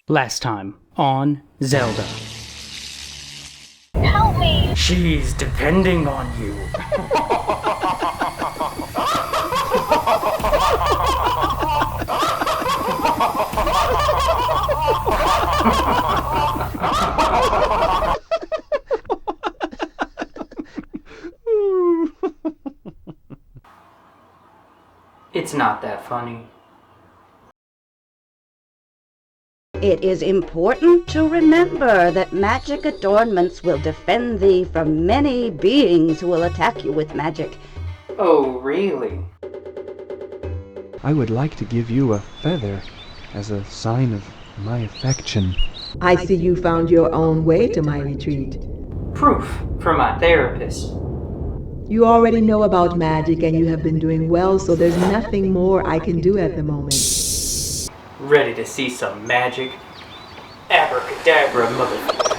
Last time on Zelda. Help me! She's depending on you. It's not that funny. It is important to remember that magic adornments will defend thee from many beings who will attack you with magic. Oh, really? I would like to give you a feather as a sign of my affection. I see you found your own way to my retreat. Proof from my therapist. You already know about magic and you have been doing well, so there's nothing more I can do at the moment. Ready to see some magic? Abracadabra, motherfuckers.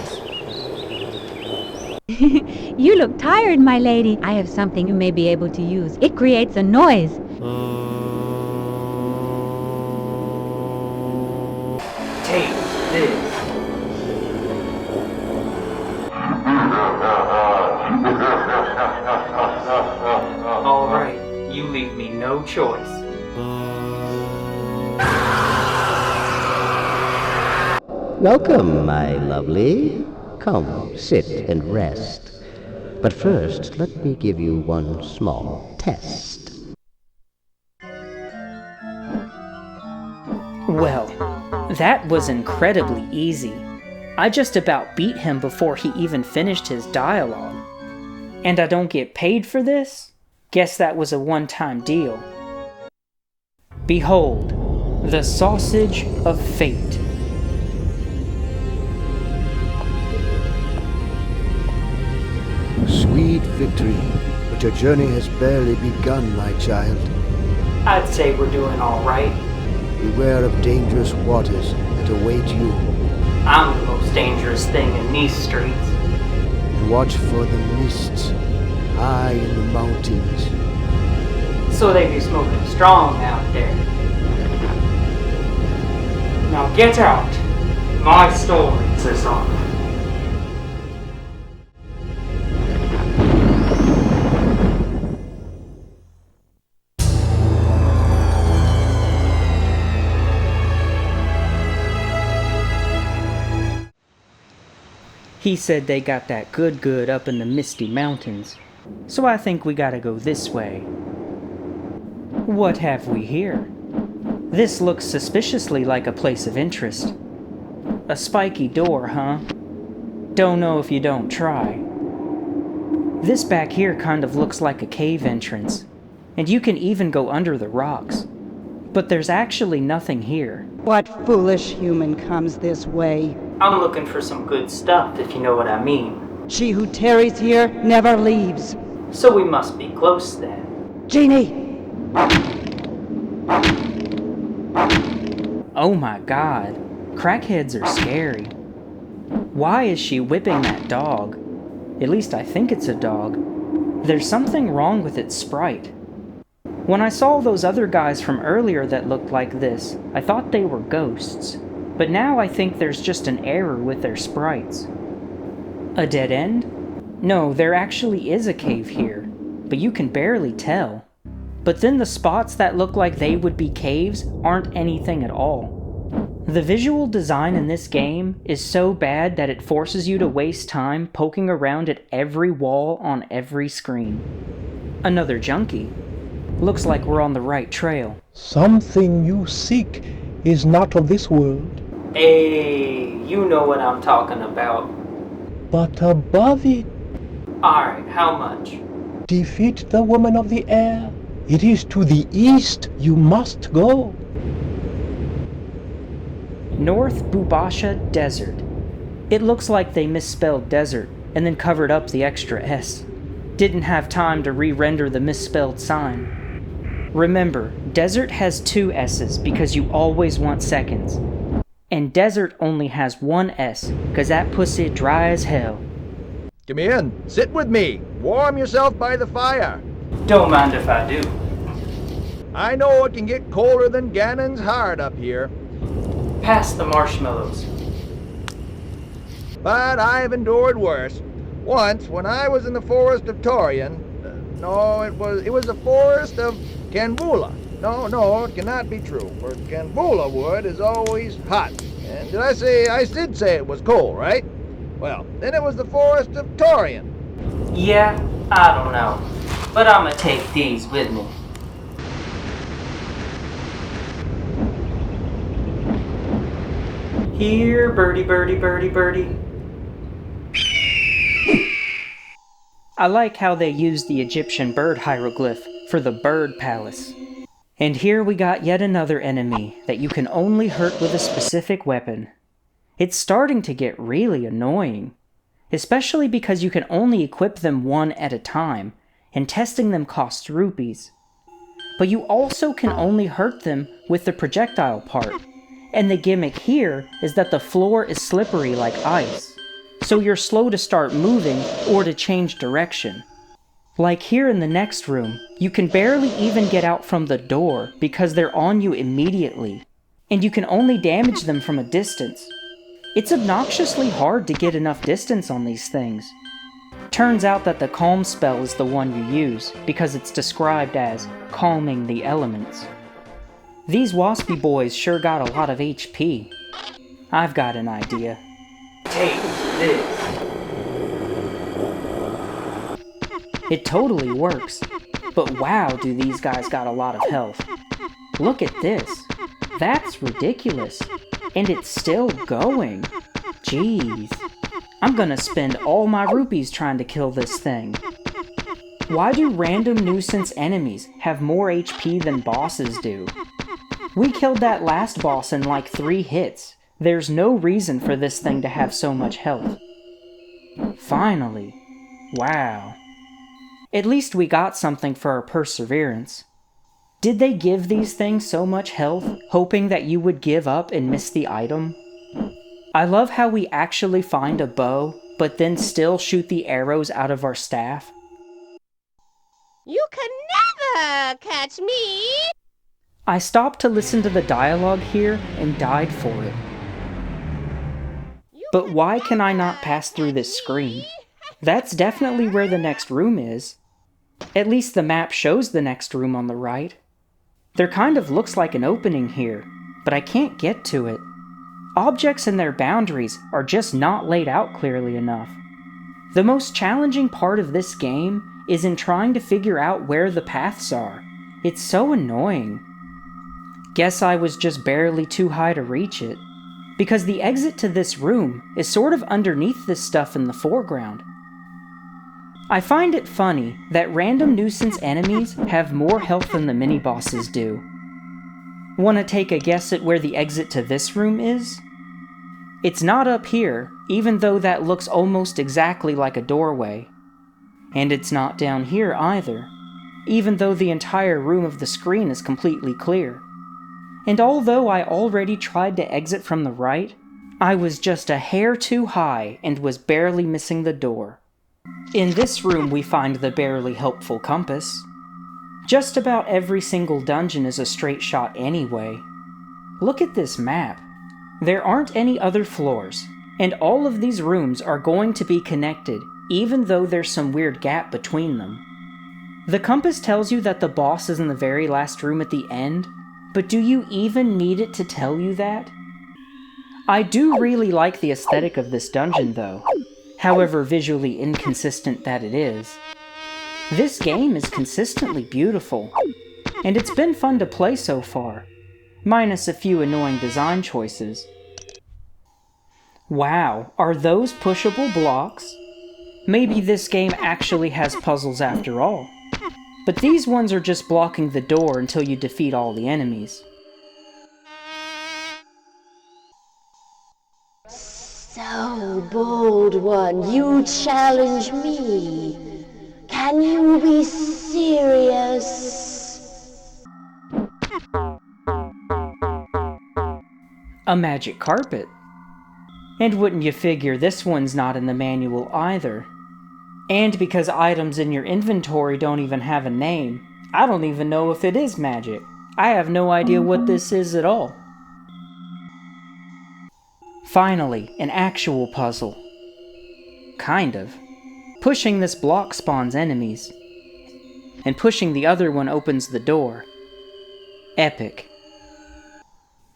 You look tired, my lady. I have something you may be able to use. It creates a noise. Take this. Alright, you leave me no choice. Welcome, my lovely. Come, sit and rest. But first, let me give you one small test. Well, that was incredibly easy. I just about beat him before he even finished his dialogue. And I don't get paid for this? Guess that was a one-time deal. Behold, the sausage of fate. Sweet victory, but your journey has barely begun, my child. I'd say we're doing alright. Beware of dangerous waters that await you, I'm the most dangerous thing in these streets. and watch for the mists high in the mountains. So they be smoking strong out there. Now get out. My story is on. He said they got that good up in the Misty Mountains, so I think we gotta go this way. What have we here? This looks suspiciously like a place of interest. A spiky door, huh? Don't know if you don't try. This back here kind of looks like a cave entrance, and you can even go under the rocks. But there's actually nothing here. What foolish human comes this way? I'm looking for some good stuff, if you know what I mean. She who tarries here never leaves. So we must be close then. Genie! Oh my god, crackheads are scary. Why is she whipping that dog? At least I think it's a dog. There's something wrong with its sprite. When I saw those other guys from earlier that looked like this, I thought they were ghosts. But now I think there's just an error with their sprites. A dead end? No, there actually is a cave here, but you can barely tell. But then the spots that look like they would be caves aren't anything at all. The visual design in this game is so bad that it forces you to waste time poking around at every wall on every screen. Another junkie. Looks like we're on the right trail. Something you seek is not of this world, Hey, you know what I'm talking about. but above it. Alright, how much? Defeat the woman of the air. It is to the east you must go. North Bubasha Desert. It looks like they misspelled desert and then covered up the extra S. Didn't have time to re-render the misspelled sign. Remember, desert has 2 S's because you always want seconds. And desert only has 1 S, cause that pussy dry as hell. Come in, sit with me, warm yourself by the fire. Don't mind if I do. I know it can get colder than Ganon's heart up here. Pass the marshmallows. But I have endured worse. Once, when I was in the forest of Torian, it was the forest of Canvula. No, it cannot be true, for Canvula wood is always hot. And I did say it was cold, right? Well, then it was the forest of Torian. Yeah, I don't know. But I'ma take these with me. Here, birdie, birdie, birdie, birdie. I like how they used the Egyptian bird hieroglyph for the bird palace. And here we got yet another enemy that you can only hurt with a specific weapon. It's starting to get really annoying, especially because you can only equip them one at a time, and testing them costs rupees. But you also can only hurt them with the projectile part, and the gimmick here is that the floor is slippery like ice, so you're slow to start moving or to change direction. Like here in the next room, you can barely even get out from the door because they're on you immediately, and you can only damage them from a distance. It's obnoxiously hard to get enough distance on these things. Turns out that the calm spell is the one you use, because it's described as calming the elements. These waspy boys sure got a lot of HP. I've got an idea. Take this. It totally works, but wow, do these guys got a lot of health. Look at this. That's ridiculous. And it's still going. Jeez. I'm gonna spend all my rupees trying to kill this thing. Why do random nuisance enemies have more HP than bosses do? We killed that last boss in like 3 hits. There's no reason for this thing to have so much health. Finally. Wow. At least we got something for our perseverance. Did they give these things so much health, hoping that you would give up and miss the item? I love how we actually find a bow, but then still shoot the arrows out of our staff. You can never catch me! I stopped to listen to the dialogue here and died for it. But why can I not pass through this screen? That's definitely where the next room is. At least the map shows the next room on the right. There kind of looks like an opening here, but I can't get to it. Objects and their boundaries are just not laid out clearly enough. The most challenging part of this game is in trying to figure out where the paths are. It's so annoying. Guess I was just barely too high to reach it, because the exit to this room is sort of underneath this stuff in the foreground. I find it funny that random nuisance enemies have more health than the mini-bosses do. Wanna take a guess at where the exit to this room is? It's not up here, even though that looks almost exactly like a doorway. And it's not down here either, even though the entire room of the screen is completely clear. And although I already tried to exit from the right, I was just a hair too high and was barely missing the door. In this room we find the barely helpful compass. Just about every single dungeon is a straight shot anyway. Look at this map. There aren't any other floors, and all of these rooms are going to be connected, even though there's some weird gap between them. The compass tells you that the boss is in the very last room at the end, but do you even need it to tell you that? I do really like the aesthetic of this dungeon though, however visually inconsistent that it is. This game is consistently beautiful, and it's been fun to play so far, minus a few annoying design choices. Wow, are those pushable blocks? Maybe this game actually has puzzles after all. But these ones are just blocking the door until you defeat all the enemies. So, bold one, you challenge me. Can you be serious? A magic carpet. And wouldn't you figure this one's not in the manual either? And because items in your inventory don't even have a name, I don't even know if it is magic. I have no idea what this is at all. Finally, an actual puzzle. Kind of. Pushing this block spawns enemies, and pushing the other one opens the door. Epic.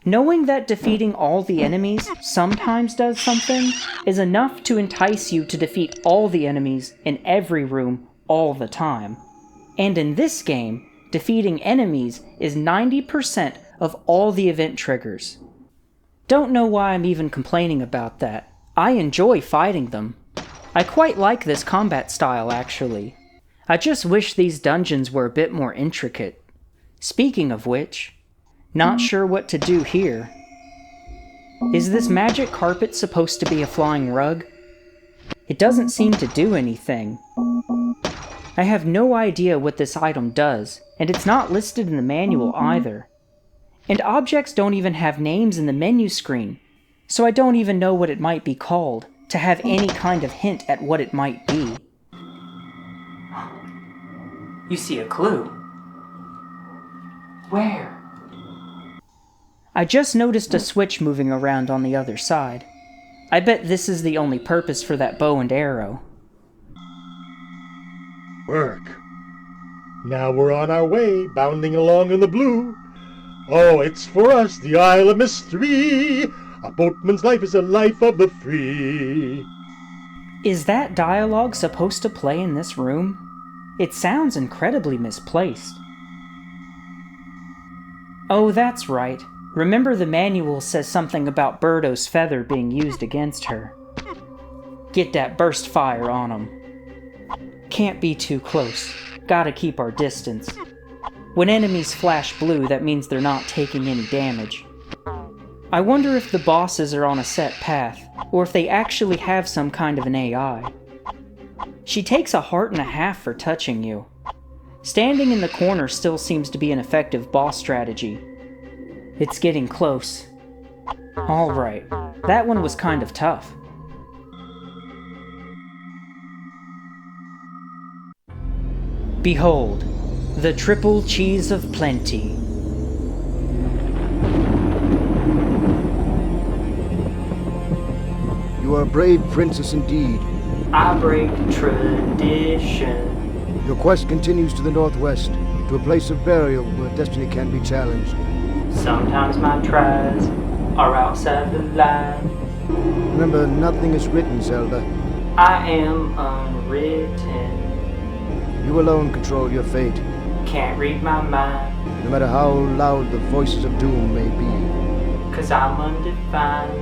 Knowing that defeating all the enemies sometimes does something is enough to entice you to defeat all the enemies in every room all the time. And in this game, defeating enemies is 90% of all the event triggers. Don't know why I'm even complaining about that. I enjoy fighting them. I quite like this combat style, actually. I just wish these dungeons were a bit more intricate. Speaking of which, not sure what to do here. Is this magic carpet supposed to be a flying rug? It doesn't seem to do anything. I have no idea what this item does, and it's not listed in the manual either. And objects don't even have names in the menu screen, so I don't even know what it might be called to have any kind of hint at what it might be. You see a clue? Where? I just noticed a switch moving around on the other side. I bet this is the only purpose for that bow and arrow. Work. Now we're on our way, bounding along in the blue. Oh, it's for us, the Isle of Mystery. A boatman's life is a life of the free. Is that dialogue supposed to play in this room? It sounds incredibly misplaced. Oh, that's right. Remember the manual says something about Birdo's feather being used against her. Get that burst fire on him. Can't be too close. Gotta keep our distance. When enemies flash blue, that means they're not taking any damage. I wonder if the bosses are on a set path, or if they actually have some kind of an AI. She takes 1.5 hearts for touching you. Standing in the corner still seems to be an effective boss strategy. It's getting close. Alright, that one was kind of tough. Behold, the triple cheese of plenty. You are a brave princess indeed. I break tradition. Your quest continues to the northwest, to a place of burial where destiny can be challenged. Sometimes my tries are outside the line. Remember, nothing is written, Zelda. I am unwritten. You alone control your fate. Can't read my mind. No matter how loud the voices of doom may be. 'Cause I'm undefined.